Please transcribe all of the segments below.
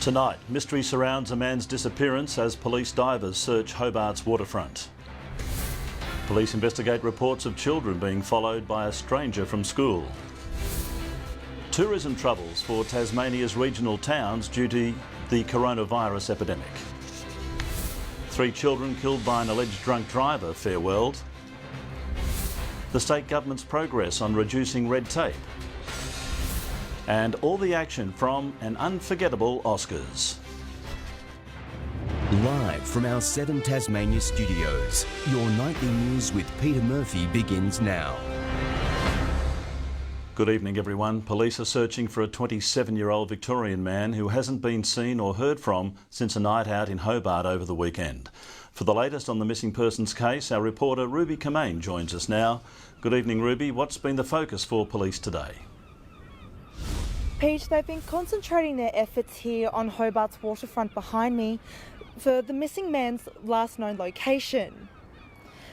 Tonight, mystery surrounds a man's disappearance as police divers search Hobart's waterfront. Police investigate reports of children being followed by a stranger from school. Tourism troubles for Tasmania's regional towns due to the coronavirus epidemic. 3 children killed by an alleged drunk driver farewelled. The state government's progress on reducing red tape. And all the action from an unforgettable Oscars. Live from our 7 Tasmania studios, your nightly news with Peter Murphy begins now. Good evening, everyone. Police are searching for a 27-year-old Victorian man who hasn't been seen or heard from since a night out in Hobart over the weekend. For the latest on the missing persons case, our reporter Ruby Kamain joins us now. Good evening, Ruby. What's been the focus for police today? Pete, they've been concentrating their efforts here on Hobart's waterfront behind me for the missing man's last known location.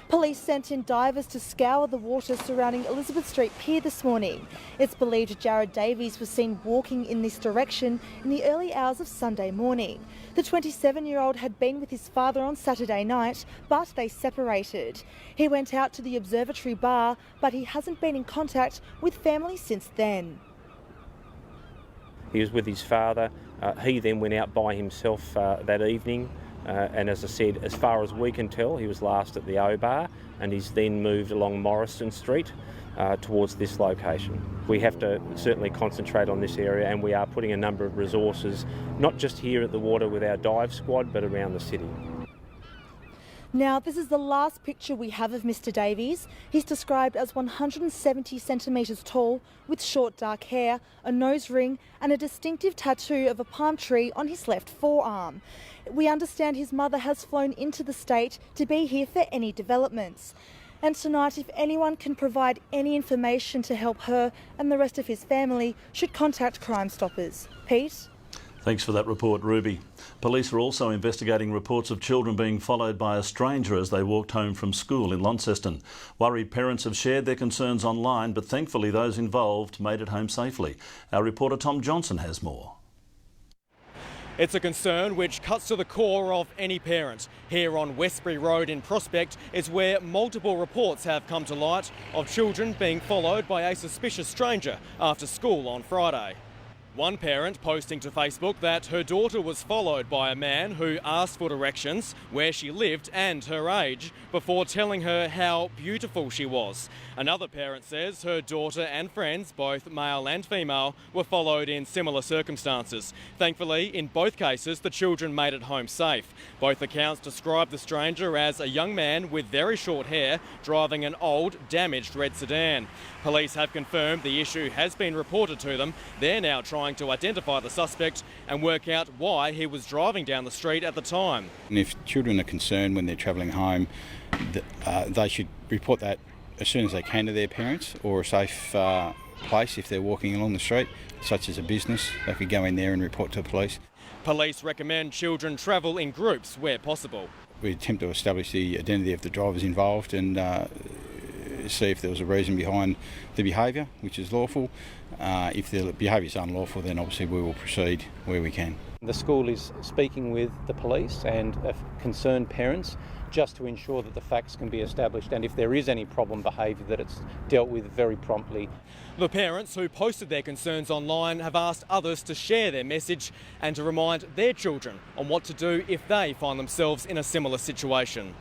Police sent in divers to scour the water surrounding Elizabeth Street Pier this morning. It's believed Jared Davies was seen walking in this direction in the early hours of Sunday morning. The 27-year-old had been with his father on Saturday night, but they separated. He went out to the observatory bar, but he hasn't been in contact with family since then. He was with his father. He then went out by himself that evening. And as I said, as far as we can tell, he was last at the O Bar, and he's then moved along Morrison Street towards this location. We have to certainly concentrate on this area, and we are putting a number of resources, not just here at the water with our dive squad, but around the city. Now, this is the last picture we have of Mr. Davies. He's described as 170 centimetres tall, with short dark hair, a nose ring and a distinctive tattoo of a palm tree on his left forearm. We understand his mother has flown into the state to be here for any developments. And tonight, if anyone can provide any information to help her and the rest of his family, should contact Crime Stoppers. Pete? Thanks for that report, Ruby. Police are also investigating reports of children being followed by a stranger as they walked home from school in Launceston. Worried parents have shared their concerns online, but thankfully those involved made it home safely. Our reporter Tom Johnson has more. It's a concern which cuts to the core of any parent. Here on Westbury Road in Prospect is where multiple reports have come to light of children being followed by a suspicious stranger after school on Friday. One parent posting to Facebook that her daughter was followed by a man who asked for directions, where she lived and her age, before telling her how beautiful she was. Another parent says her daughter and friends, both male and female, were followed in similar circumstances. Thankfully, in both cases, the children made it home safe. Both accounts describe the stranger as a young man with very short hair driving an old, damaged red sedan. Police have confirmed the issue has been reported to them. They're now trying to identify the suspect and work out why he was driving down the street at the time. And if children are concerned when they're travelling home, they should report that as soon as they can to their parents, or a safe place if they're walking along the street, such as a business. They could go in there and report to the police. Police recommend children travel in groups where possible. We attempt to establish the identity of the drivers involved and see if there was a reason behind the behaviour, which is lawful. If the behaviour is unlawful, then obviously we will proceed where we can. The school is speaking with the police and concerned parents just to ensure that the facts can be established, and if there is any problem behaviour, that it's dealt with very promptly. The parents who posted their concerns online have asked others to share their message and to remind their children on what to do if they find themselves in a similar situation.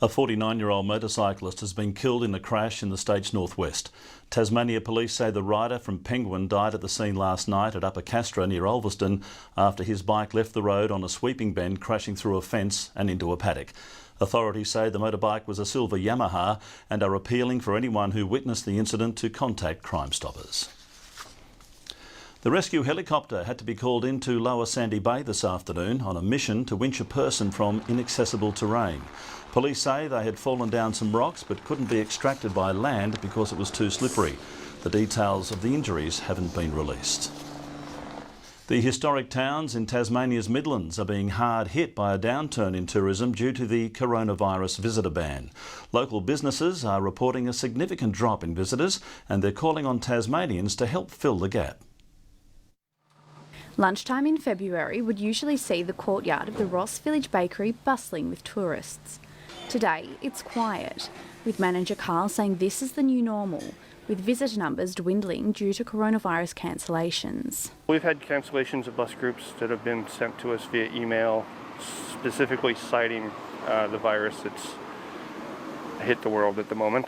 A 49-year-old motorcyclist has been killed in a crash in the state's northwest. Tasmania police say the rider from Penguin died at the scene last night at Upper Castro near Ulverston after his bike left the road on a sweeping bend, crashing through a fence and into a paddock. Authorities say the motorbike was a silver Yamaha and are appealing for anyone who witnessed the incident to contact Crime Stoppers. The rescue helicopter had to be called into Lower Sandy Bay this afternoon on a mission to winch a person from inaccessible terrain. Police say they had fallen down some rocks but couldn't be extracted by land because it was too slippery. The details of the injuries haven't been released. The historic towns in Tasmania's Midlands are being hard hit by a downturn in tourism due to the coronavirus visitor ban. Local businesses are reporting a significant drop in visitors, and they're calling on Tasmanians to help fill the gap. Lunchtime in February would usually see the courtyard of the Ross Village Bakery bustling with tourists. Today, it's quiet, with manager Carl saying this is the new normal, with visitor numbers dwindling due to coronavirus cancellations. We've had cancellations of bus groups that have been sent to us via email, specifically citing the virus that's hit the world at the moment.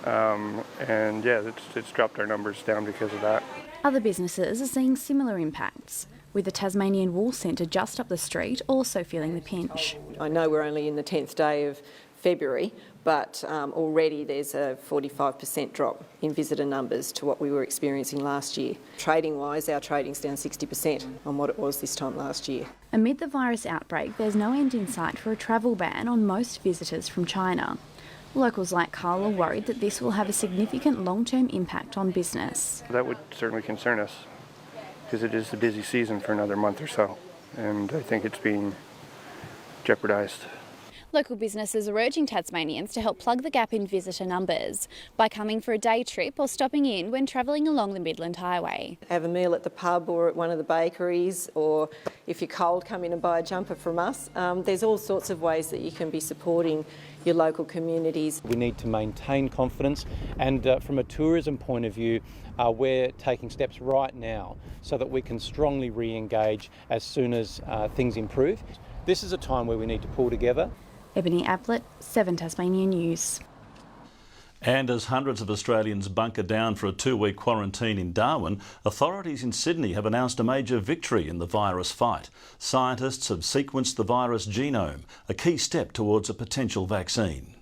And yeah, it's dropped our numbers down because of that. Other businesses are seeing similar impacts, with the Tasmanian Wool Centre just up the street also feeling the pinch. I know we're only in the 10th day of February, but already there's a 45% drop in visitor numbers to what we were experiencing last year. Trading-wise, our trading's down 60% on what it was this time last year. Amid the virus outbreak, there's no end in sight for a travel ban on most visitors from China. Locals like Carl are worried that this will have a significant long-term impact on business. That would certainly concern us, because it is the busy season for another month or so, and I think it's being jeopardised. Local businesses are urging Tasmanians to help plug the gap in visitor numbers by coming for a day trip or stopping in when travelling along the Midland Highway. Have a meal at the pub or at one of the bakeries, or if you're cold, come in and buy a jumper from us. There's all sorts of ways that you can be supporting your local communities. We need to maintain confidence, and from a tourism point of view, we're taking steps right now so that we can strongly re-engage as soon as things improve. This is a time where we need to pull together. Ebony Ablett, 7 Tasmania News. And as hundreds of Australians bunker down for a 2-week quarantine in Darwin, authorities in Sydney have announced a major victory in the virus fight. Scientists have sequenced the virus genome, a key step towards a potential vaccine.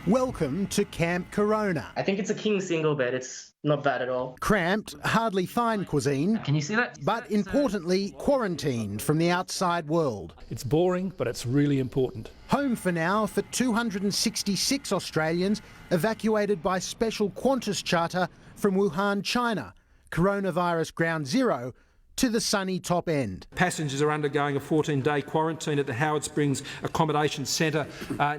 Welcome to Camp Corona. I think it's a king single bed. It's not bad at all. Cramped, hardly fine cuisine. Can you see that? But importantly, quarantined from the outside world. It's boring, but it's really important. Home for now for 266 Australians evacuated by special Qantas charter from Wuhan, China, coronavirus ground zero, to the sunny top end. Passengers are undergoing a 14-day quarantine at the Howard Springs Accommodation Centre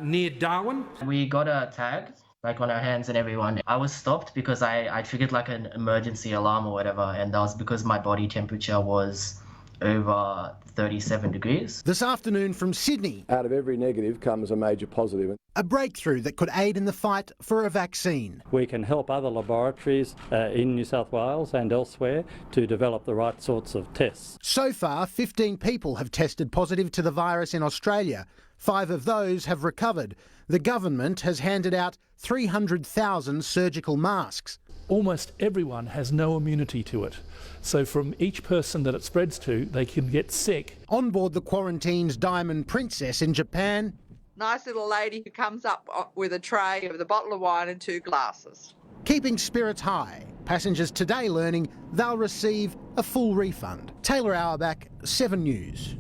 near Darwin. We got a tag, like on our hands and everyone. I was stopped because I triggered like an emergency alarm or whatever, and that was because my body temperature was over 37 degrees. This afternoon from Sydney. Out of every negative comes a major positive. A breakthrough that could aid in the fight for a vaccine. We can help other laboratories in New South Wales and elsewhere to develop the right sorts of tests. So far, 15 people have tested positive to the virus in Australia. 5 of those have recovered. The government has handed out 300,000 surgical masks. Almost everyone has no immunity to it. So from each person that it spreads to, they can get sick. On board the quarantine's Diamond Princess in Japan. Nice little lady who comes up with a tray with a bottle of wine and 2 glasses. Keeping spirits high, passengers today learning they'll receive a full refund. Taylor Auerbach, 7 News.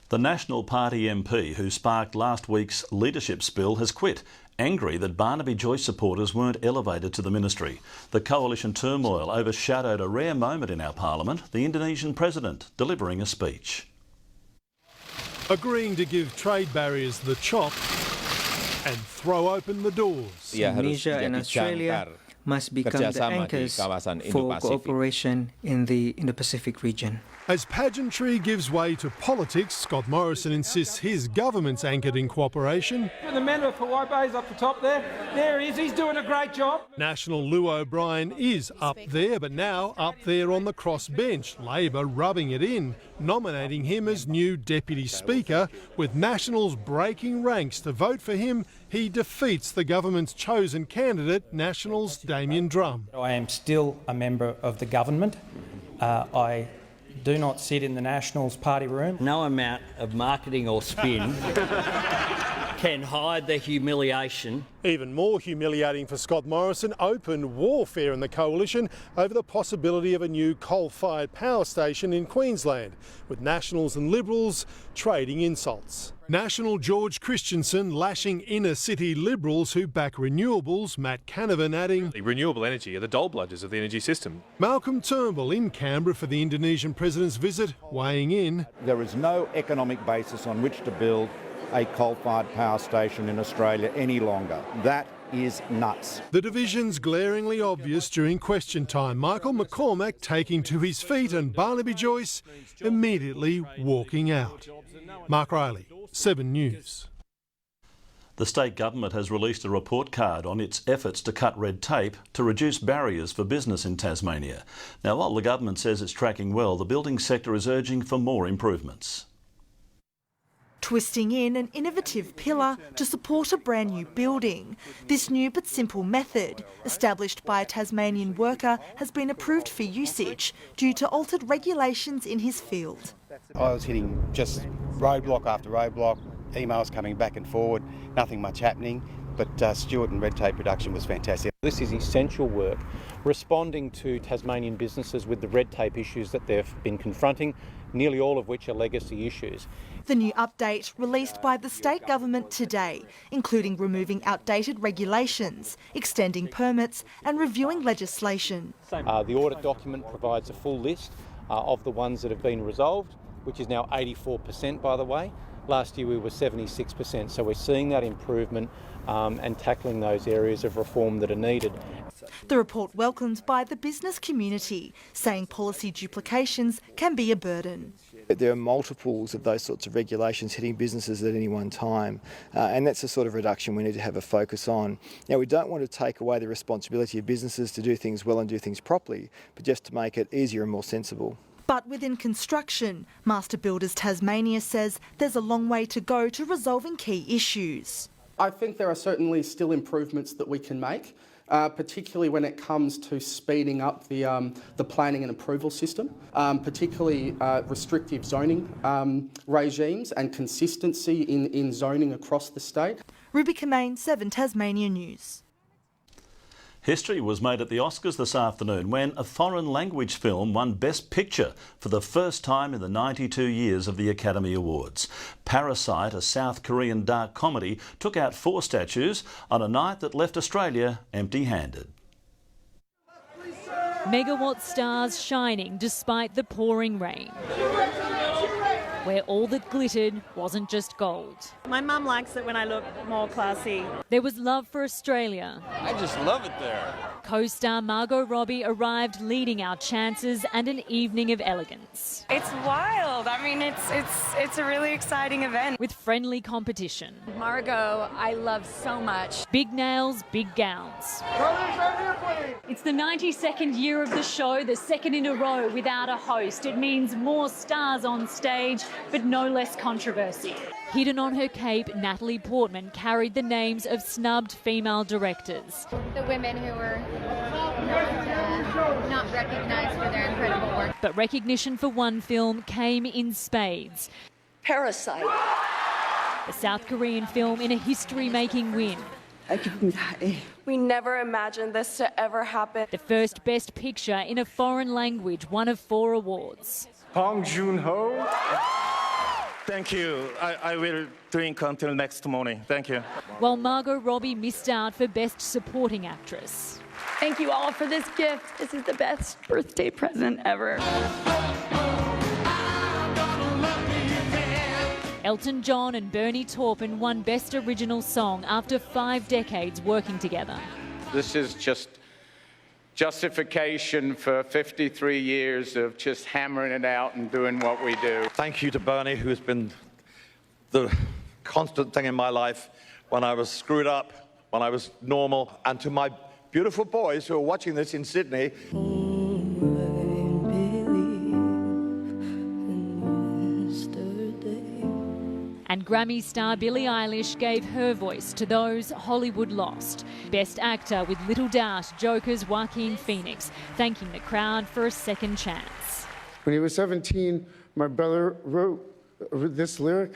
The National Party MP who sparked last week's leadership spill has quit, angry that Barnaby Joyce supporters weren't elevated to the ministry. The coalition turmoil overshadowed a rare moment in our parliament, the Indonesian president delivering a speech. Agreeing to give trade barriers the chop and throw open the doors. Indonesia and Australia must become the anchors for cooperation in the Indo-Pacific region. As pageantry gives way to politics, Scott Morrison insists his government's anchored in cooperation. The member for Waibay's up the top there. There he is, he's doing a great job. National Lou O'Brien is up there, but now up there on the crossbench. Labor rubbing it in, nominating him as new Deputy Speaker. With Nationals breaking ranks to vote for him, he defeats the government's chosen candidate, Nationals' Damien Drum. I am still a member of the government. I do not sit in the Nationals party room. No amount of marketing or spin can hide the humiliation. Even more humiliating for Scott Morrison, open warfare in the coalition over the possibility of a new coal-fired power station in Queensland, with Nationals and Liberals trading insults. National George Christensen lashing inner-city Liberals who back renewables, Matt Canavan adding, renewable energy are the dull-blooders of the energy system. Malcolm Turnbull in Canberra for the Indonesian president's visit, weighing in. There is no economic basis on which to build a coal-fired power station in Australia any longer. That is nuts. The division's glaringly obvious during question time. Michael McCormack taking to his feet and Barnaby Joyce immediately walking out. Mark Riley, 7 News. The state government has released a report card on its efforts to cut red tape to reduce barriers for business in Tasmania. Now, while the government says it's tracking well, the building sector is urging for more improvements. Twisting in an innovative pillar to support a brand new building. This new but simple method, established by a Tasmanian worker, has been approved for usage due to altered regulations in his field. I was hitting just roadblock after roadblock, emails coming back and forward, nothing much happening, but Stuart and red tape reduction was fantastic. This is essential work, responding to Tasmanian businesses with the red tape issues that they've been confronting, nearly all of which are legacy issues. The new update released by the state government today, including removing outdated regulations, extending permits and reviewing legislation. The audit document provides a full list of the ones that have been resolved, which is now 84% by the way. Last year we were 76%, so we're seeing that improvement and tackling those areas of reform that are needed. The report welcomed by the business community, saying policy duplications can be a burden. There are multiples of those sorts of regulations hitting businesses at any one time, and that's the sort of reduction we need to have a focus on. Now, we don't want to take away the responsibility of businesses to do things well and do things properly, but just to make it easier and more sensible. But within construction, Master Builders Tasmania says there's a long way to go to resolving key issues. I think there are certainly still improvements that we can make, particularly when it comes to speeding up the planning and approval system, particularly restrictive zoning regimes and consistency in zoning across the state. Ruby Kamain, 7 Tasmania News. History was made at the Oscars this afternoon when a foreign language film won Best Picture for the first time in the 92 years of the Academy Awards. Parasite, a South Korean dark comedy, took out 4 statues on a night that left Australia empty-handed. Megawatt stars shining despite the pouring rain, where all that glittered wasn't just gold. My mum likes it when I look more classy. There was love for Australia. I just love it there. Co-star Margot Robbie arrived leading our chances and an evening of elegance. It's wild. I mean, it's a really exciting event. With friendly competition. Margot, I love so much. Big nails, big gowns. It's the 92nd year of the show, the second in a row without a host. It means more stars on stage, but no less controversy. Hidden on her cape, Natalie Portman carried the names of snubbed female directors. The women who were not recognised for their incredible work. But recognition for one film came in spades. Parasite. The South Korean film in a history-making win. We never imagined this to ever happen. The first Best Picture in a foreign language, one of 4 awards. Bong Joon-ho. Thank you. I will drink until next morning. Thank you. While Margot Robbie missed out for Best Supporting Actress. Thank you all for this gift. This is the best birthday present ever. Elton John and Bernie Taupin won Best Original Song after 5 decades working together. This is just justification for 53 years of just hammering it out and doing what we do. Thank you to Bernie, who has been the constant thing in my life when I was screwed up, when I was normal, and to my beautiful boys who are watching this in Sydney. And Grammy star Billie Eilish gave her voice to those Hollywood lost. Best Actor, with little doubt, Joker's Joaquin Phoenix, thanking the crowd for a second chance. When he was 17, my brother wrote this lyric.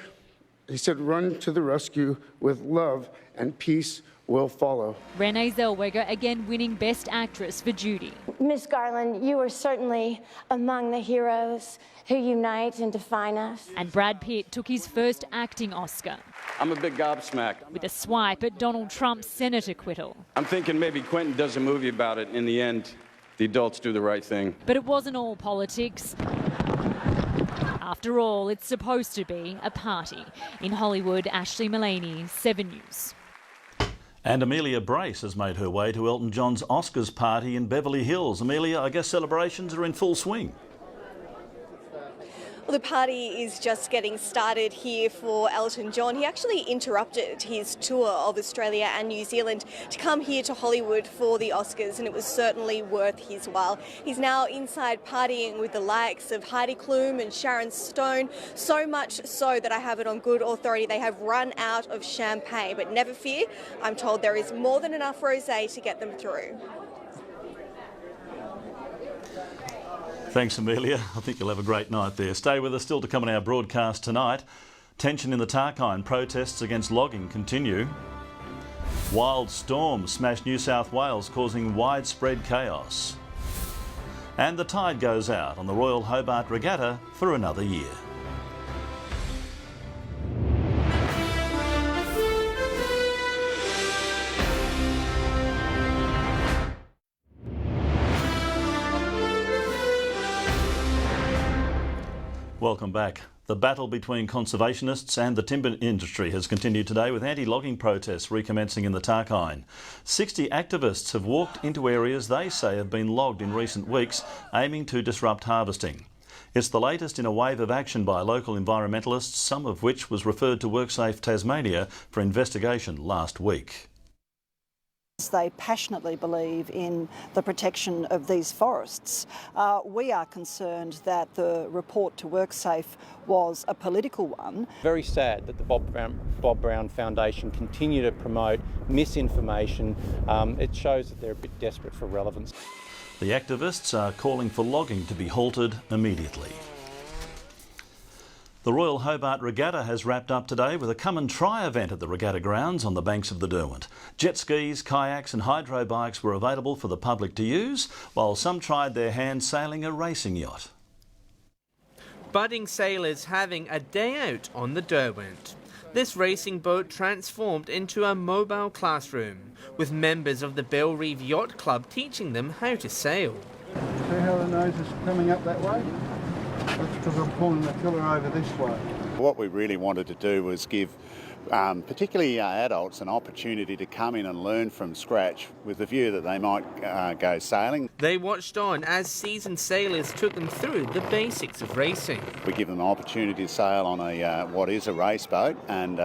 He said, "Run to the rescue with love and peace will follow." Renee Zellweger again winning Best Actress for Judy. Miss Garland, you are certainly among the heroes who unite and define us. And Brad Pitt took his first acting Oscar. I'm a big gobsmacked. With a swipe at Donald Trump's Senate acquittal. I'm thinking maybe Quentin does a movie about it. In the end, the adults do the right thing. But it wasn't all politics. After all, it's supposed to be a party. In Hollywood, Ashley Mullaney, 7 News. And Amelia Brace has made her way to Elton John's Oscars party in Beverly Hills. Amelia, I guess celebrations are in full swing. Well, the party is just getting started here for Elton John. He actually interrupted his tour of Australia and New Zealand to come here to Hollywood for the Oscars, and it was certainly worth his while. He's now inside partying with the likes of Heidi Klum and Sharon Stone, so much so that I have it on good authority they have run out of champagne. But never fear, I'm told there is more than enough rosé to get them through. Thanks, Amelia. I think you'll have a great night there. Stay with us. Still to come on our broadcast tonight. Tension in the Tarkine. Protests against logging continue. Wild storms smash New South Wales, causing widespread chaos. And the tide goes out on the Royal Hobart Regatta for another year. Welcome back. The battle between conservationists and the timber industry has continued today, with anti-logging protests recommencing in the Tarkine. 60 activists have walked into areas they say have been logged in recent weeks, aiming to disrupt harvesting. It's the latest in a wave of action by local environmentalists, some of which was referred to WorkSafe Tasmania for investigation last week. They passionately believe in the protection of these forests. We are concerned that the report to WorkSafe was a political one. Very sad that the Bob Brown Foundation continue to promote misinformation. It shows that they're a bit desperate for relevance. The activists are calling for logging to be halted immediately. The Royal Hobart Regatta has wrapped up today with a come and try event at the regatta grounds on the banks of the Derwent. Jet skis, kayaks and hydro bikes were available for the public to use, while some tried their hand sailing a racing yacht. Budding sailors having a day out on the Derwent. This racing boat transformed into a mobile classroom, with members of the Bellreeve Yacht Club teaching them how to sail. See how the nose is coming up that way? That's because I'm pulling the tiller over this way. What we really wanted to do was give particularly adults an opportunity to come in and learn from scratch with the view that they might go sailing. They watched on as seasoned sailors took them through the basics of racing. We give them an opportunity to sail on what is a race boat and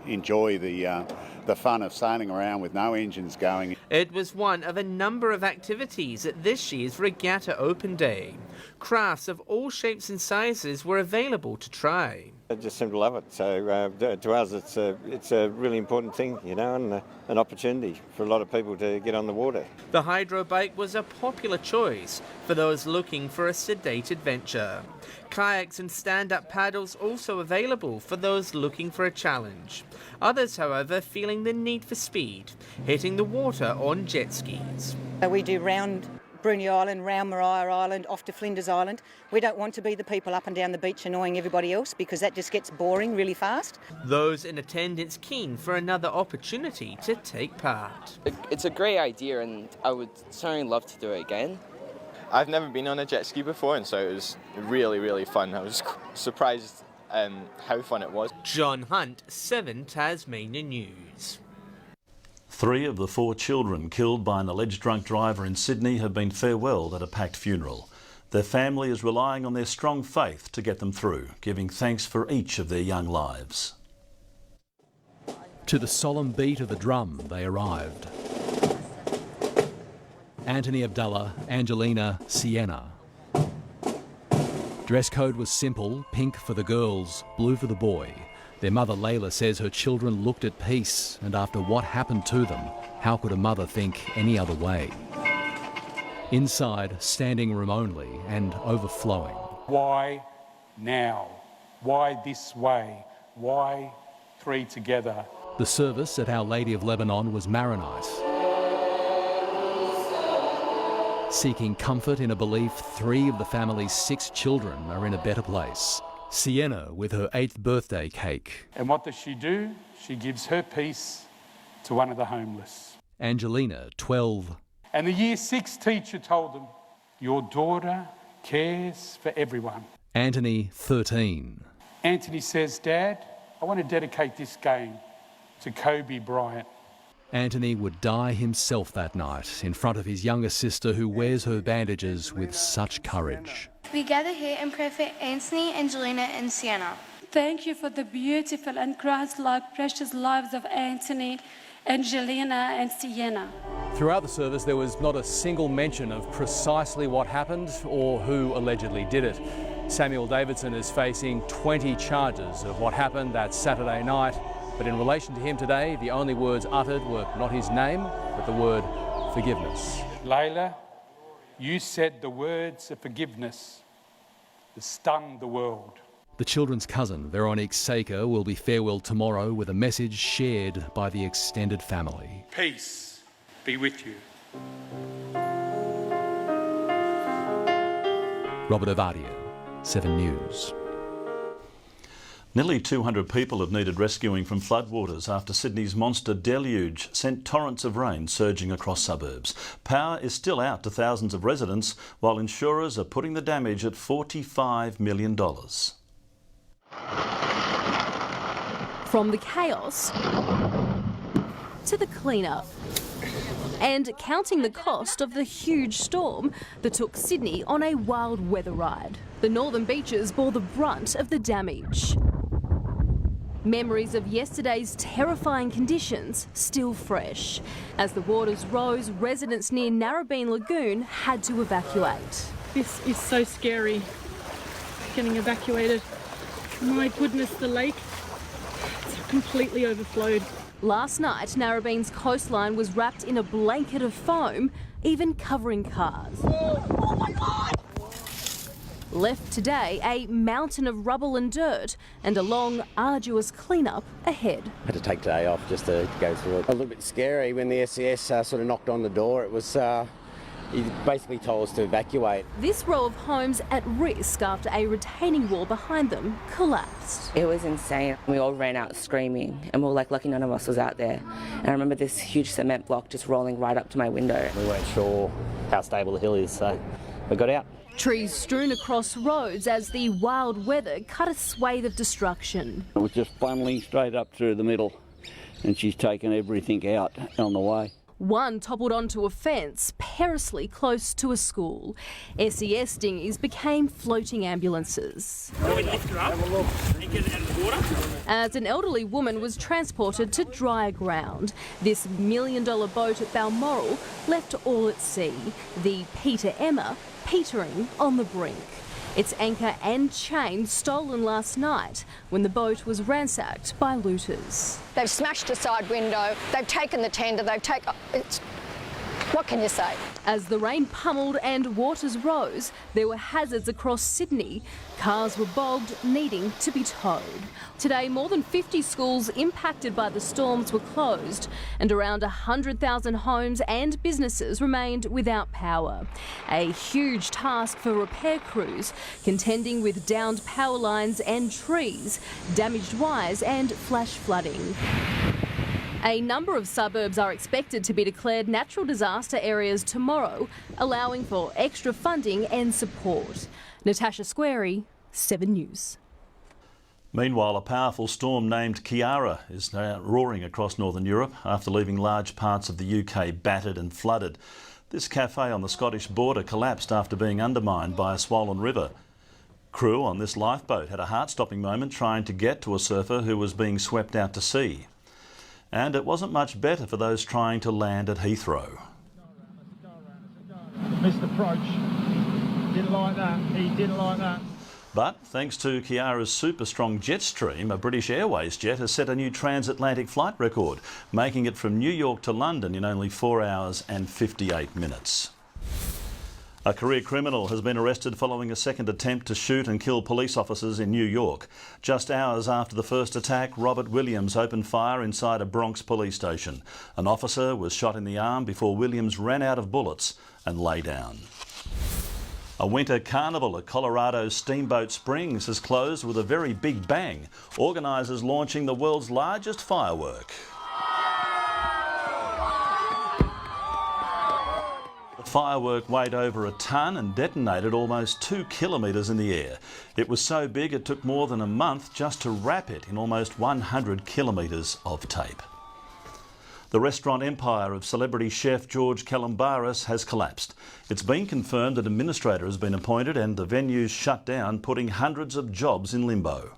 enjoy the fun of sailing around with no engines going. It was one of a number of activities at this year's Regatta Open Day. Crafts of all shapes and sizes were available to try. I just seem to love it. So to us, it's a really important thing, you know, and an opportunity for a lot of people to get on the water. The hydro bike was a popular choice for those looking for a sedate adventure. Kayaks and stand-up paddles also available for those looking for a challenge. Others, however, feeling the need for speed, hitting the water on jet skis. We do round Bruny Island, round Maria Island, off to Flinders Island. We don't want to be the people up and down the beach annoying everybody else, because that just gets boring really fast. Those in attendance keen for another opportunity to take part. It's a great idea and I would certainly love to do it again. I've never been on a jet ski before, and so it was really, really fun. I was surprised how fun it was. John Hunt, 7 Tasmania News. 3 of the 4 children killed by an alleged drunk driver in Sydney have been farewelled at a packed funeral. Their family is relying on their strong faith to get them through, giving thanks for each of their young lives. To the solemn beat of the drum, they arrived. Anthony Abdullah, Angelina, Sienna. Dress code was simple, pink for the girls, blue for the boy. Their mother Layla says her children looked at peace, and after what happened to them, how could a mother think any other way? Inside, standing room only and overflowing. Why now? Why this way? Why 3 together? The service at Our Lady of Lebanon was Maronite. Seeking comfort in a belief 3 of the family's 6 children are in a better place. Sienna with her 8th birthday cake. And what does she do? She gives her piece to one of the homeless. Angelina, 12. And the Year 6 teacher told them, your daughter cares for everyone. Anthony, 13. Anthony says, Dad, I want to dedicate this game to Kobe Bryant. Anthony would die himself that night in front of his younger sister, who wears her bandages with such courage. We gather here and pray for Anthony, Angelina and Sienna. Thank you for the beautiful and Christ-like precious lives of Anthony, Angelina and Sienna. Throughout the service, there was not a single mention of precisely what happened or who allegedly did it. Samuel Davidson is facing 20 charges of what happened that Saturday night, but in relation to him today, the only words uttered were not his name, but the word forgiveness. Layla, you said the words of forgiveness that stunned the world. The children's cousin, Veronique Saker, will be farewelled tomorrow with a message shared by the extended family. Peace be with you. Robert Ovadia, 7 News. Nearly 200 people have needed rescuing from floodwaters after Sydney's monster deluge sent torrents of rain surging across suburbs. Power is still out to thousands of residents, while insurers are putting the damage at $45 million. From the chaos to the cleanup, and counting the cost of the huge storm that took Sydney on a wild weather ride. The northern beaches bore the brunt of the damage. Memories of yesterday's terrifying conditions still fresh. As the waters rose, residents near Narrabeen Lagoon had to evacuate. This is so scary, getting evacuated. My goodness, the lake, it's completely overflowed. Last night, Narrabeen's coastline was wrapped in a blanket of foam, even covering cars. Oh my God! Left today, a mountain of rubble and dirt and a long, arduous cleanup ahead. I had to take today off just to go through it. A little bit scary when the SES sort of knocked on the door. It was, he basically told us to evacuate. This row of homes at risk after a retaining wall behind them collapsed. It was insane. We all ran out screaming and we were like lucky none of us was out there. And I remember this huge cement block just rolling right up to my window. We weren't sure how stable the hill is, so we got out. Trees strewn across roads as the wild weather cut a swathe of destruction. It was just funneling straight up through the middle, and she's taken everything out on the way. One toppled onto a fence perilously close to a school. SES dinghies became floating ambulances. We lift her up and get it out of the water. As an elderly woman was transported to drier ground, this $1 million boat at Balmoral left all at sea. The Peter Emma petering on the brink. Its anchor and chain stolen last night when the boat was ransacked by looters. They've smashed a side window, they've taken the tender, what can you say? As the rain pummeled and waters rose, there were hazards across Sydney. Cars were bogged, needing to be towed. Today, more than 50 schools impacted by the storms were closed, and around 100,000 homes and businesses remained without power. A huge task for repair crews, contending with downed power lines and trees, damaged wires and flash flooding. A number of suburbs are expected to be declared natural disaster areas tomorrow, allowing for extra funding and support. Natasha Squarey, 7 News. Meanwhile, a powerful storm named Kiara is now roaring across northern Europe after leaving large parts of the UK battered and flooded. This cafe on the Scottish border collapsed after being undermined by a swollen river. Crew on this lifeboat had a heart-stopping moment trying to get to a surfer who was being swept out to sea. And it wasn't much better for those trying to land at Heathrow. Missed approach. Didn't like that. He didn't like that. But thanks to Kiara's super strong jet stream, a British Airways jet has set a new transatlantic flight record, making it from New York to London in only 4 hours and 58 minutes. A career criminal has been arrested following a second attempt to shoot and kill police officers in New York. Just hours after the first attack, Robert Williams opened fire inside a Bronx police station. An officer was shot in the arm before Williams ran out of bullets and lay down. A winter carnival at Colorado's Steamboat Springs has closed with a very big bang, organisers launching the world's largest firework. The firework weighed over a tonne and detonated almost 2 kilometres in the air. It was so big it took more than a month just to wrap it in almost 100 kilometres of tape. The restaurant empire of celebrity chef George Calombaris has collapsed. It's been confirmed an administrator has been appointed and the venue's shut down, putting hundreds of jobs in limbo.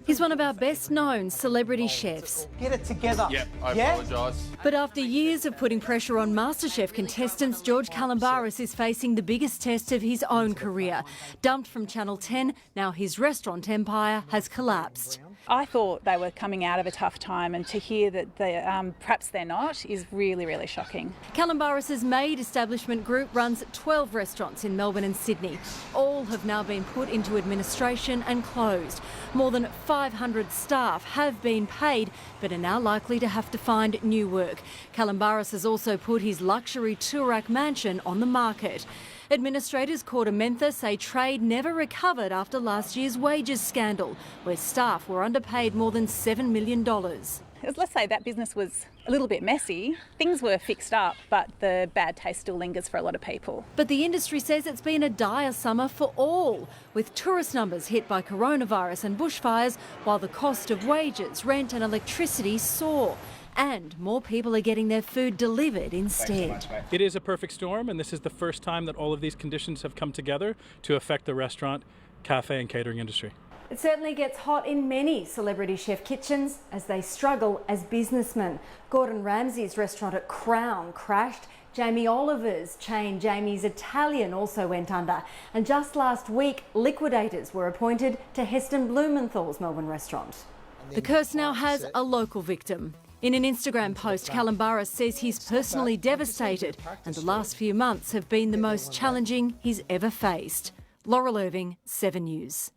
He's one of our best-known celebrity chefs. Get it together. Yep, I apologise. But after years of putting pressure on MasterChef contestants, George Calombaris is facing the biggest test of his own career. Dumped from Channel 10, now his restaurant empire has collapsed. I thought they were coming out of a tough time, and to hear that perhaps they're not is really, really shocking. Calombaris's Made establishment group runs 12 restaurants in Melbourne and Sydney. All have now been put into administration and closed. More than 500 staff have been paid but are now likely to have to find new work. Calombaris has also put his luxury Toorak mansion on the market. Administrators Cordamentha say trade never recovered after last year's wages scandal, where staff were underpaid more than $7 million. Let's say that business was a little bit messy. Things were fixed up, but the bad taste still lingers for a lot of people. But the industry says it's been a dire summer for all, with tourist numbers hit by coronavirus and bushfires, while the cost of wages, rent and electricity soar. And more people are getting their food delivered instead. It is a perfect storm, and this is the first time that all of these conditions have come together to affect the restaurant, cafe and catering industry. It certainly gets hot in many celebrity chef kitchens as they struggle as businessmen. Gordon Ramsay's restaurant at Crown crashed. Jamie Oliver's chain Jamie's Italian also went under. And just last week, liquidators were appointed to Heston Blumenthal's Melbourne restaurant. The curse now has a local victim. In an Instagram post, Calombaris says he's personally devastated and the last few months have been the most challenging he's ever faced. Laurel Irving, 7 News.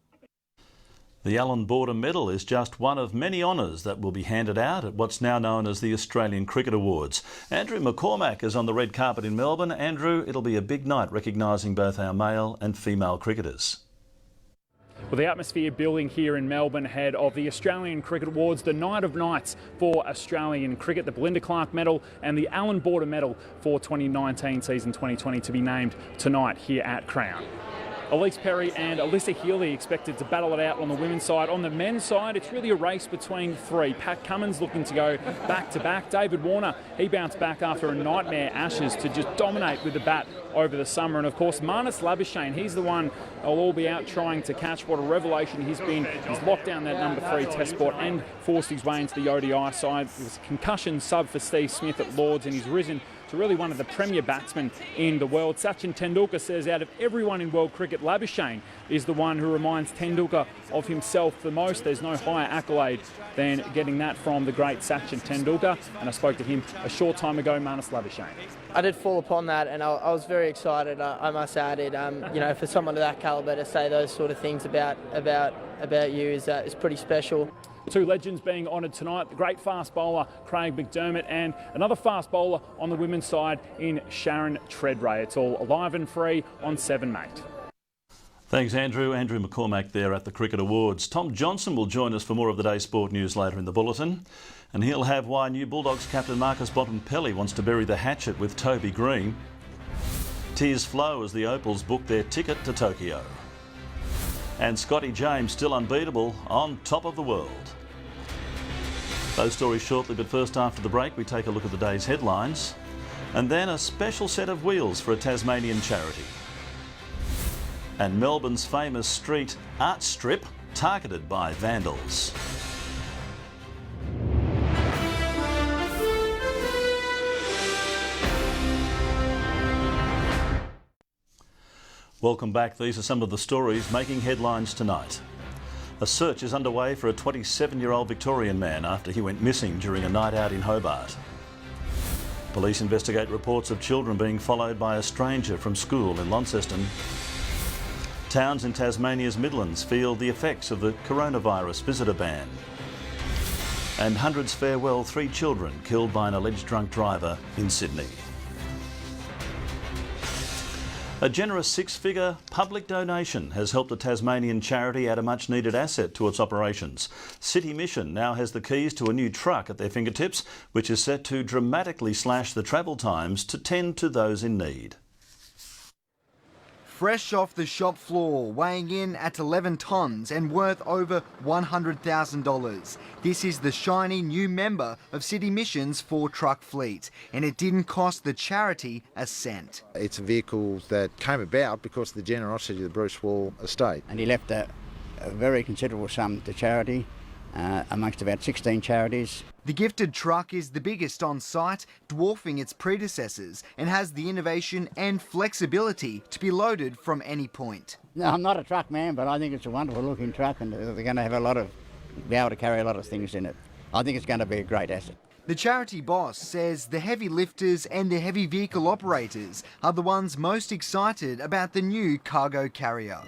The Allan Border Medal is just one of many honours that will be handed out at what's now known as the Australian Cricket Awards. Andrew McCormack is on the red carpet in Melbourne. Andrew, it'll be a big night recognising both our male and female cricketers. Well, the atmosphere building here in Melbourne ahead of the Australian Cricket Awards, the night of nights for Australian cricket, the Belinda Clark Medal and the Allan Border Medal for 2019 season 2020 to be named tonight here at Crown. Elise Perry and Alyssa Healy expected to battle it out on the women's side. On the men's side, it's really a race between three. Pat Cummins looking to go back-to-back. David Warner, he bounced back after a nightmare Ashes to just dominate with the bat over the summer. And of course, Marnus Labuschagne, he's the one they'll all be out trying to catch. What a revelation he's been. He's locked down that number 3 test spot and forced his way into the ODI side. It was a concussion sub for Steve Smith at Lords, and he's risen to really one of the premier batsmen in the world. Sachin Tendulkar says out of everyone in world cricket, Labuschagne is the one who reminds Tendulkar of himself the most. There's no higher accolade than getting that from the great Sachin Tendulkar, and I spoke to him a short time ago, Marnus Labuschagne. I did fall upon that, and I was very excited. I must add it. You know, for someone of that calibre to say those sort of things about you is pretty special. Two legends being honoured tonight, the great fast bowler Craig McDermott and another fast bowler on the women's side in Sharon Treadray. It's all alive and free on 7 Mate. Thanks, Andrew. Andrew McCormack there at the Cricket Awards. Tom Johnson will join us for more of the day's sport news later in the bulletin. And he'll have why new Bulldogs captain Marcus Bontempelli wants to bury the hatchet with Toby Green. Tears flow as the Opals book their ticket to Tokyo. And Scotty James still unbeatable on top of the world. Those stories shortly, but first after the break we take a look at the day's headlines and then a special set of wheels for a Tasmanian charity. And Melbourne's famous street art strip targeted by vandals. Welcome back. These are some of the stories making headlines tonight. A search is underway for a 27-year-old Victorian man after he went missing during a night out in Hobart. Police investigate reports of children being followed by a stranger from school in Launceston. Towns in Tasmania's Midlands feel the effects of the coronavirus visitor ban. And hundreds farewell 3 children killed by an alleged drunk driver in Sydney. A generous 6-figure public donation has helped a Tasmanian charity add a much-needed asset to its operations. City Mission now has the keys to a new truck at their fingertips, which is set to dramatically slash the travel times to tend to those in need. Fresh off the shop floor, weighing in at 11 tonnes and worth over $100,000. This is the shiny new member of City Mission's 4-truck fleet, and it didn't cost the charity a cent. It's a vehicle that came about because of the generosity of the Bruce Wall estate. And he left a very considerable sum to charity, amongst about 16 charities. The gifted truck is the biggest on site, dwarfing its predecessors, and has the innovation and flexibility to be loaded from any point. No, I'm not a truck man, but I think it's a wonderful looking truck, and they're going to have be able to carry a lot of things in it. I think it's going to be a great asset. The charity boss says the heavy lifters and the heavy vehicle operators are the ones most excited about the new cargo carrier.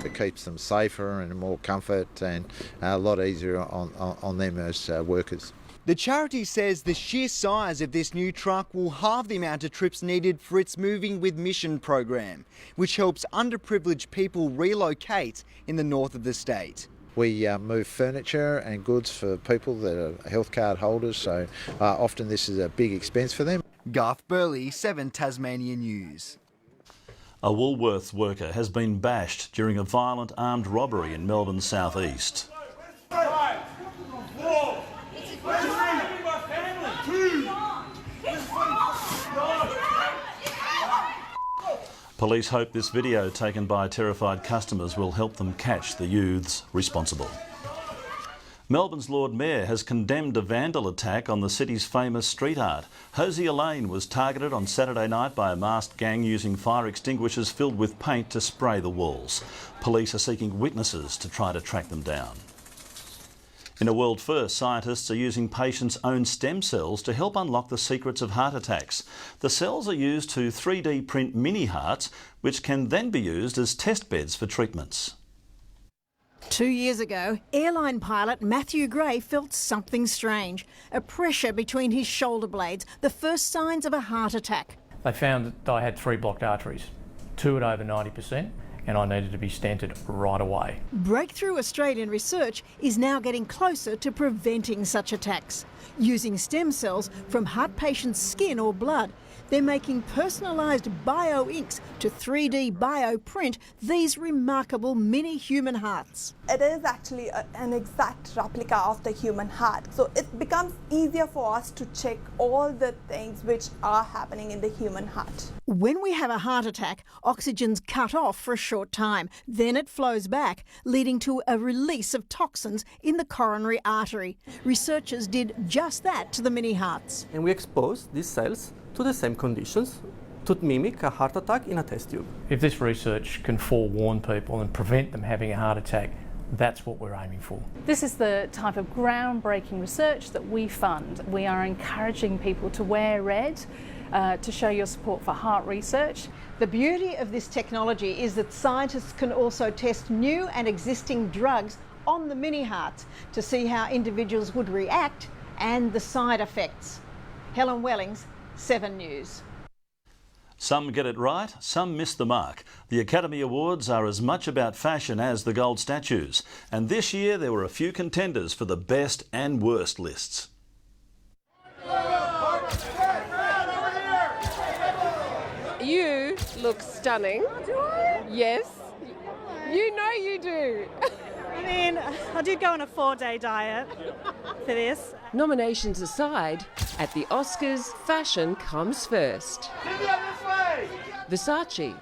It keeps them safer and more comfort and a lot easier on them as workers. The charity says the sheer size of this new truck will halve the amount of trips needed for its Moving with Mission program, which helps underprivileged people relocate in the north of the state. We move furniture and goods for people that are health card holders, so often this is a big expense for them. Garth Burley, 7 Tasmania News. A Woolworths worker has been bashed during a violent armed robbery in Melbourne's southeast. Police hope this video taken by terrified customers will help them catch the youths responsible. Melbourne's Lord Mayor has condemned a vandal attack on the city's famous street art. Hosier Lane was targeted on Saturday night by a masked gang using fire extinguishers filled with paint to spray the walls. Police are seeking witnesses to try to track them down. In a world first, scientists are using patients' own stem cells to help unlock the secrets of heart attacks. The cells are used to 3D print mini hearts, which can then be used as test beds for treatments. 2 years ago, airline pilot Matthew Gray felt something strange, a pressure between his shoulder blades, the first signs of a heart attack. They found that I had 3 blocked arteries, 2 at over 90%, and I needed to be stented right away. Breakthrough Australian research is now getting closer to preventing such attacks. Using stem cells from heart patients' skin or blood, they're making personalised bio-inks to 3D bioprint these remarkable mini human hearts. It is actually an exact replica of the human heart. So it becomes easier for us to check all the things which are happening in the human heart. When we have a heart attack, oxygen's cut off for a short time. Then it flows back, leading to a release of toxins in the coronary artery. Researchers did just that to the mini hearts. And we expose these cells to the same conditions to mimic a heart attack in a test tube. If this research can forewarn people and prevent them having a heart attack, that's what we're aiming for. This is the type of groundbreaking research that we fund. We are encouraging people to wear red to show your support for heart research. The beauty of this technology is that scientists can also test new and existing drugs on the mini hearts to see how individuals would react and the side effects. Helen Wellings, 7 News. Some get it right, some miss the mark. The Academy Awards are as much about fashion as the gold statues. And this year there were a few contenders for the best and worst lists. You look stunning. Do I? Yes. You know you do. I mean, I did go on a 4-day diet for this. Nominations aside, at the Oscars, fashion comes first. Versace,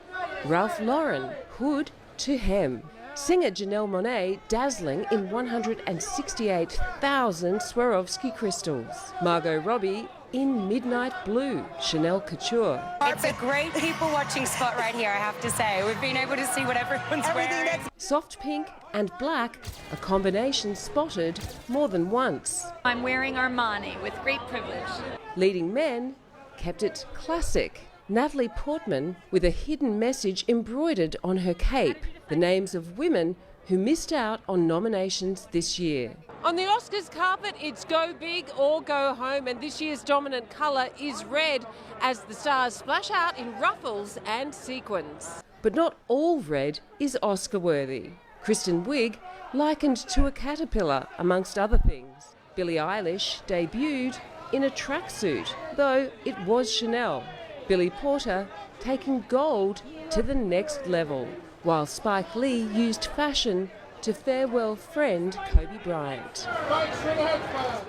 Ralph Lauren, hood to hem. Singer Janelle Monáe dazzling in 168,000 Swarovski crystals. Margot Robbie in midnight blue, Chanel couture. It's a great people-watching spot right here, I have to say. We've been able to see what everyone's wearing. Soft pink and black, a combination spotted more than once. I'm wearing Armani with great privilege. Leading men kept it classic. Natalie Portman with a hidden message embroidered on her cape, the names of women who missed out on nominations this year. On the Oscars carpet, it's go big or go home, and this year's dominant colour is red as the stars splash out in ruffles and sequins. But not all red is Oscar-worthy. Kristen Wiig likened to a caterpillar, amongst other things. Billie Eilish debuted in a tracksuit, though it was Chanel. Billy Porter taking gold to the next level, while Spike Lee used fashion to farewell friend Kobe Bryant.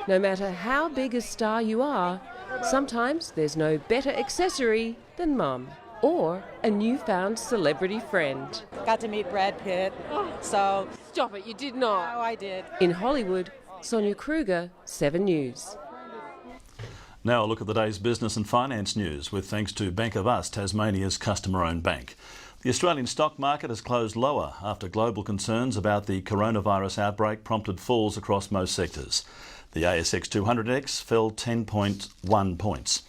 No matter how big a star you are, sometimes there's no better accessory than mum or a newfound celebrity friend. Got to meet Brad Pitt, so... Stop it, you did not. No, I did. In Hollywood, Sonia Kruger, 7 News. Now a look at the day's business and finance news with thanks to Bank of Us, Tasmania's customer-owned bank. The Australian stock market has closed lower after global concerns about the coronavirus outbreak prompted falls across most sectors. The ASX 200 index fell 10.1 points.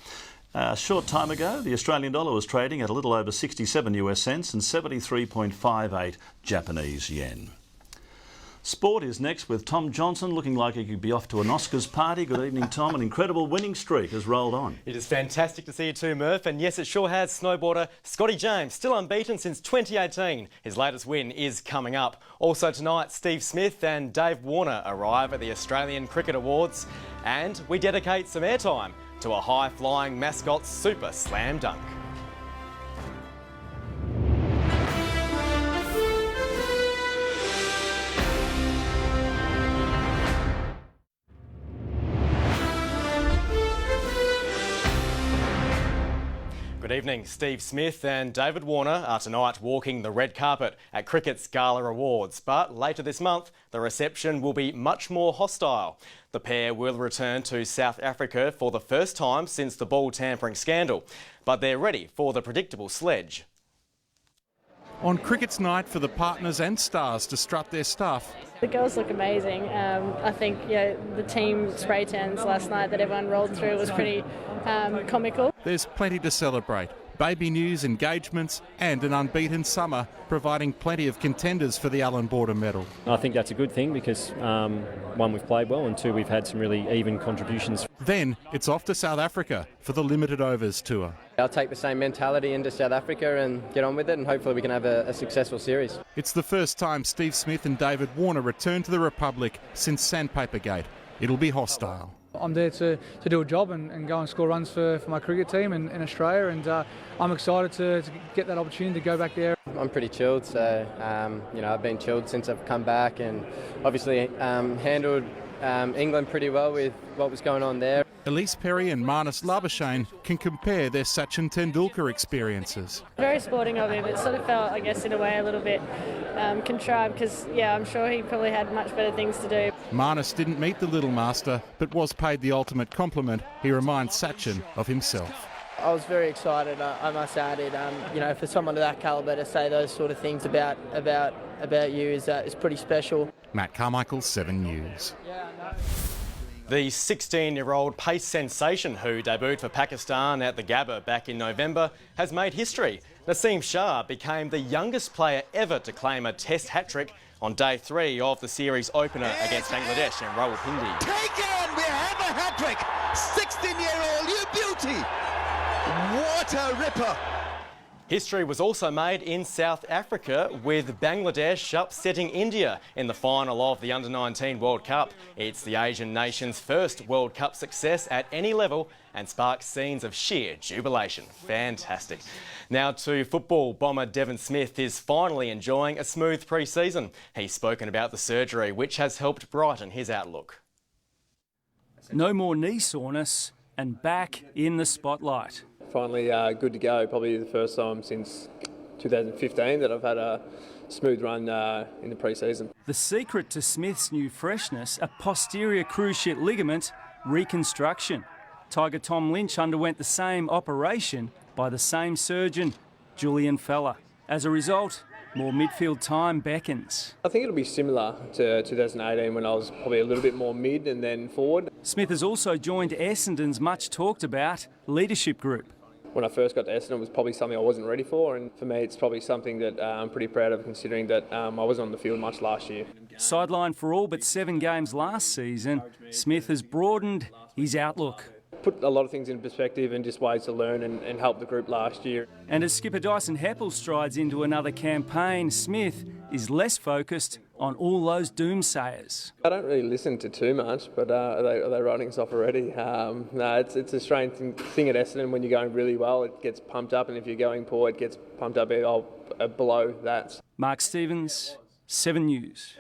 A short time ago, the Australian dollar was trading at a little over 67 US cents and 73.58 Japanese yen. Sport is next with Tom Johnson, looking like he could be off to an Oscars party. Good evening, Tom. An incredible winning streak has rolled on. It is fantastic to see you too, Murph. And yes, it sure has. Snowboarder Scotty James, still unbeaten since 2018. His latest win is coming up. Also tonight, Steve Smith and Dave Warner arrive at the Australian Cricket Awards. And we dedicate some airtime to a high-flying mascot's super slam dunk. Good evening. Steve Smith and David Warner are tonight walking the red carpet at cricket's Gala Awards. But later this month, the reception will be much more hostile. The pair will return to South Africa for the first time since the ball tampering scandal. But they're ready for the predictable sledge. On cricket's night for the partners and stars to strut their stuff. The girls look amazing. I think the team spray tans last night that everyone rolled through was pretty comical. There's plenty to celebrate. Baby news, engagements and an unbeaten summer, providing plenty of contenders for the Allan Border medal. I think that's a good thing because, one, we've played well and two, we've had some really even contributions. Then it's off to South Africa for the Limited Overs tour. I'll take the same mentality into South Africa and get on with it, and hopefully we can have a successful series. It's the first time Steve Smith and David Warner return to the Republic since Sandpapergate. It'll be hostile. I'm there to do a job and go and score runs for my cricket team in Australia, and I'm excited to get that opportunity to go back there. I'm pretty chilled, so I've been chilled since I've come back, and obviously handled England pretty well with what was going on there. Elise Perry and Marnus Labuschagne can compare their Sachin Tendulkar experiences. Very sporting of him. It sort of felt, I guess, in a way a little bit contrived because, I'm sure he probably had much better things to do. Marnus didn't meet the little master, but was paid the ultimate compliment. He reminds Sachin of himself. I was very excited, I must add it. For someone of that calibre to say those sort of things about you is pretty special. Matt Carmichael, 7 News. The 16-year-old pace sensation who debuted for Pakistan at the Gabba back in November has made history. Naseem Shah became the youngest player ever to claim a Test hat-trick on day 3 of the series opener against Bangladesh in Rawalpindi. Taken! We have a hat-trick! 16-year-old, you beauty! What a ripper! History was also made in South Africa with Bangladesh upsetting India in the final of the Under-19 World Cup. It's the Asian nation's first World Cup success at any level and sparks scenes of sheer jubilation. Fantastic. Now to football. Bomber Devon Smith is finally enjoying a smooth pre-season. He's spoken about the surgery which has helped brighten his outlook. No more knee soreness and back in the spotlight. Finally good to go. Probably the first time since 2015 that I've had a smooth run in the pre-season. The secret to Smith's new freshness, a posterior cruciate ligament reconstruction. Tiger Tom Lynch underwent the same operation by the same surgeon, Julian Feller. As a result, more midfield time beckons. I think it'll be similar to 2018 when I was probably a little bit more mid and then forward. Smith has also joined Essendon's much talked about leadership group. When I first got to Essendon, it was probably something I wasn't ready for, and for me it's probably something that I'm pretty proud of, considering that I wasn't on the field much last year. Sidelined for all but 7 games last season, Smith has broadened his outlook. put a lot of things in perspective and just ways to learn and help the group last year. And as skipper Dyson Heppel strides into another campaign, Smith is less focused on all those doomsayers. I don't really listen to too much, but are they writing us off already? No, it's a strange thing at Essendon. When you're going really well, it gets pumped up, and if you're going poor, it gets pumped up below that. Mark Stevens, 7 News.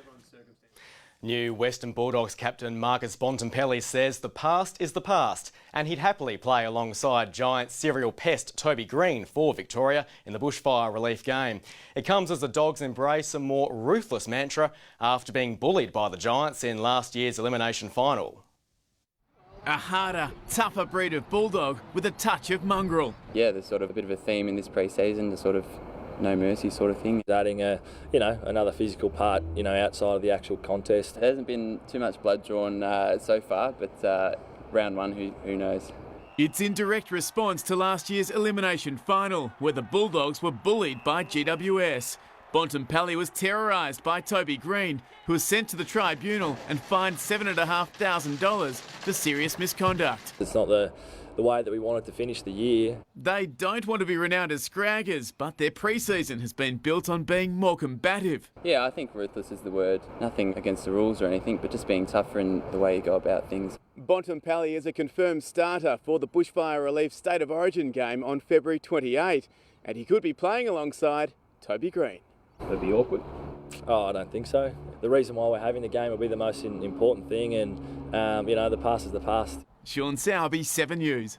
New Western Bulldogs captain Marcus Bontempelli says the past is the past, and he'd happily play alongside giant serial pest Toby Green for Victoria in the bushfire relief game. It comes as the Dogs embrace a more ruthless mantra after being bullied by the Giants in last year's elimination final. A harder, tougher breed of bulldog with a touch of mongrel. Yeah, there's sort of a bit of a theme in this pre-season, the sort of no mercy sort of thing. Adding another physical part, outside of the actual contest. There hasn't been too much blood drawn so far, but round one, who knows? It's in direct response to last year's elimination final, where the Bulldogs were bullied by GWS. Bontempelli was terrorised by Toby Green, who was sent to the tribunal and fined $7,500 for serious misconduct. It's not the way that we wanted to finish the year. They don't want to be renowned as scraggers, but their pre-season has been built on being more combative. Yeah, I think ruthless is the word. Nothing against the rules or anything, but just being tougher in the way you go about things. Bontempelli is a confirmed starter for the Bushfire Relief State of Origin game on February 28, and he could be playing alongside Toby Green. It'd be awkward. Oh, I don't think so. The reason why we're having the game will be the most important thing, and the past is the past. Sean Sowerby, 7 News.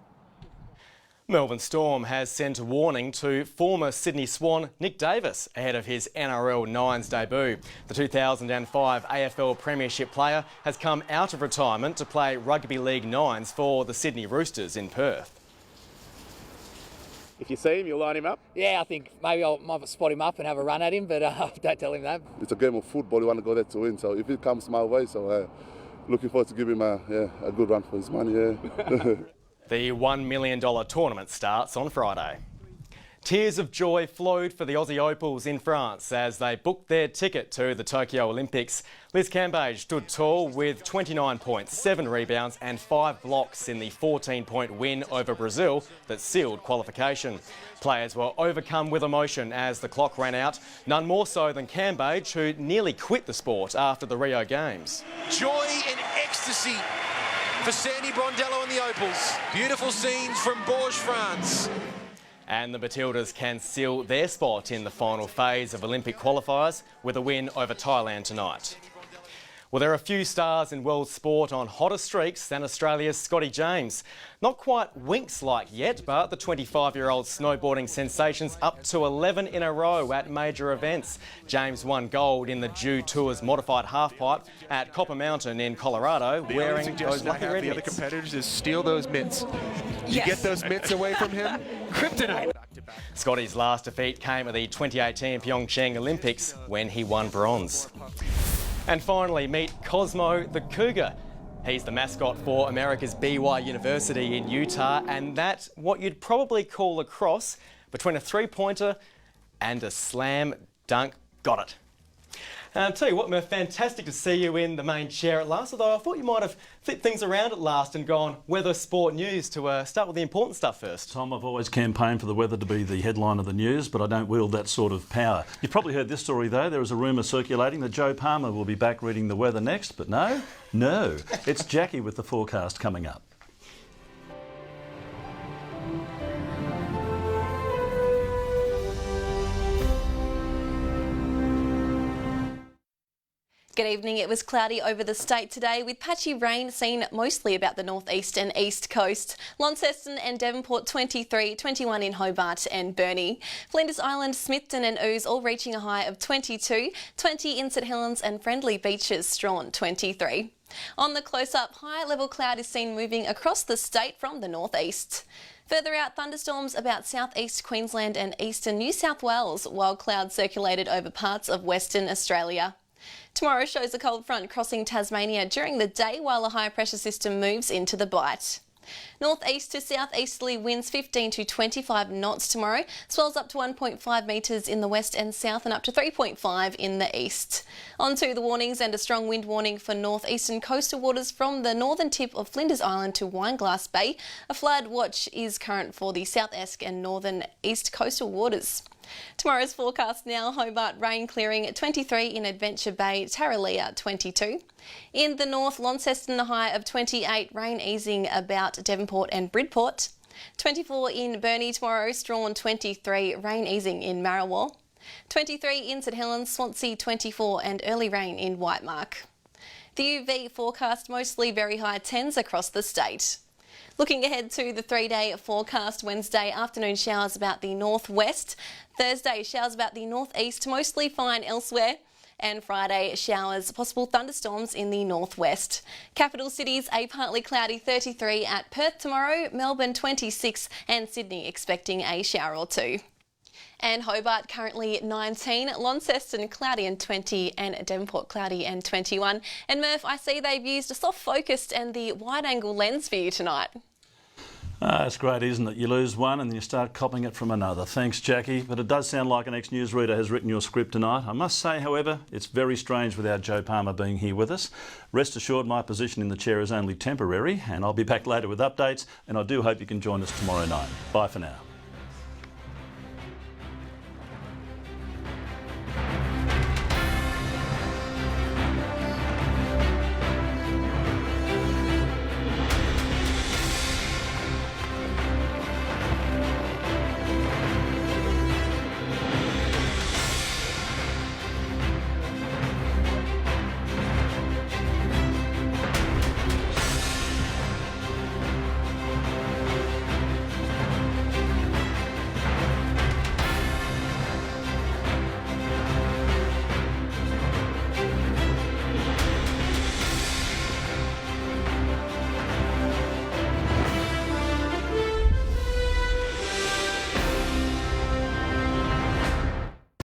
Melbourne Storm has sent a warning to former Sydney Swan Nick Davis ahead of his NRL Nines debut. The 2005 AFL Premiership player has come out of retirement to play Rugby League Nines for the Sydney Roosters in Perth. If you see him, you'll line him up? Yeah, I think maybe I might spot him up and have a run at him, but don't tell him that. It's a game of football, you want to go there to win, so if it comes my way, looking forward to give him a good run for his money. Yeah. The $1 million tournament starts on Friday. Tears of joy flowed for the Aussie Opals in France as they booked their ticket to the Tokyo Olympics. Liz Cambage stood tall with 29 points, 7 rebounds and 5 blocks in the 14-point win over Brazil that sealed qualification. Players were overcome with emotion as the clock ran out, none more so than Cambage, who nearly quit the sport after the Rio Games. Joy and ecstasy for Sandy Brondello and the Opals. Beautiful scenes from Bourges, France. And the Matildas can seal their spot in the final phase of Olympic qualifiers with a win over Thailand tonight. Well, there are a few stars in world sport on hotter streaks than Australia's Scotty James. Not quite Winks-like yet, but the 25-year-old snowboarding sensation's up to 11 in a row at major events. James won gold in the Dew Tour's modified halfpipe at Copper Mountain in Colorado, wearing those lucky red the other mitts. competitors is steal those mitts. You get those mitts away from him, kryptonite. Scotty's last defeat came at the 2018 Pyeongchang Olympics when he won bronze. And finally, meet Cosmo the Cougar. He's the mascot for America's BY University in Utah, and that's what you'd probably call a cross between a three-pointer and a slam dunk. Got it. And I'll tell you what, Murph, fantastic to see you in the main chair at last, although I thought you might have flipped things around at last and gone weather, sport, news to start with the important stuff first. Tom, I've always campaigned for the weather to be the headline of the news, but I don't wield that sort of power. You've probably heard this story, though. There is a rumour circulating that Joe Palmer will be back reading the weather next, but no, it's Jackie with the forecast coming up. Good evening. It was cloudy over the state today with patchy rain seen mostly about the northeast and east coast. Launceston and Devonport 23, 21 in Hobart and Burnie. Flinders Island, Smithton and Ouse all reaching a high of 22, 20 in St Helens and Friendly Beaches, Strawn 23. On the close-up, high level cloud is seen moving across the state from the northeast. Further out, thunderstorms about southeast Queensland and eastern New South Wales, while clouds circulated over parts of Western Australia. Tomorrow shows a cold front crossing Tasmania during the day while a high pressure system moves into the Bight. Northeast to southeasterly winds 15 to 25 knots tomorrow. Swells up to 1.5 metres in the west and south and up to 3.5 in the east. On to the warnings, and a strong wind warning for northeastern coastal waters from the northern tip of Flinders Island to Wineglass Bay. A flood watch is current for the South Esk and northern east coastal waters. Tomorrow's forecast now: Hobart rain clearing 23, in Adventure Bay, Tarraleah 22. In the north, Launceston a high of 28, rain easing about Devonport and Bridport. 24 in Burnie tomorrow, Strawn 23, rain easing in Marrawall. 23 in St Helens, Swansea 24, and early rain in Whitemark. The UV forecast: mostly very high 10s across the state. Looking ahead to the 3-day forecast: Wednesday, afternoon showers about the northwest. Thursday, showers about the northeast, mostly fine elsewhere. And Friday, showers, possible thunderstorms in the northwest. Capital cities, a partly cloudy 33 at Perth tomorrow, Melbourne 26, and Sydney expecting a shower or two. And Hobart currently 19, Launceston cloudy and 20, and Devonport cloudy and 21. And Murph, I see they've used a soft focused and the wide angle lens for you tonight. It's great, isn't it? You lose one and then you start copying it from another. Thanks, Jackie. But it does sound like an ex-newsreader has written your script tonight. I must say, however, it's very strange without Joe Palmer being here with us. Rest assured, my position in the chair is only temporary, and I'll be back later with updates, and I do hope you can join us tomorrow night. Bye for now.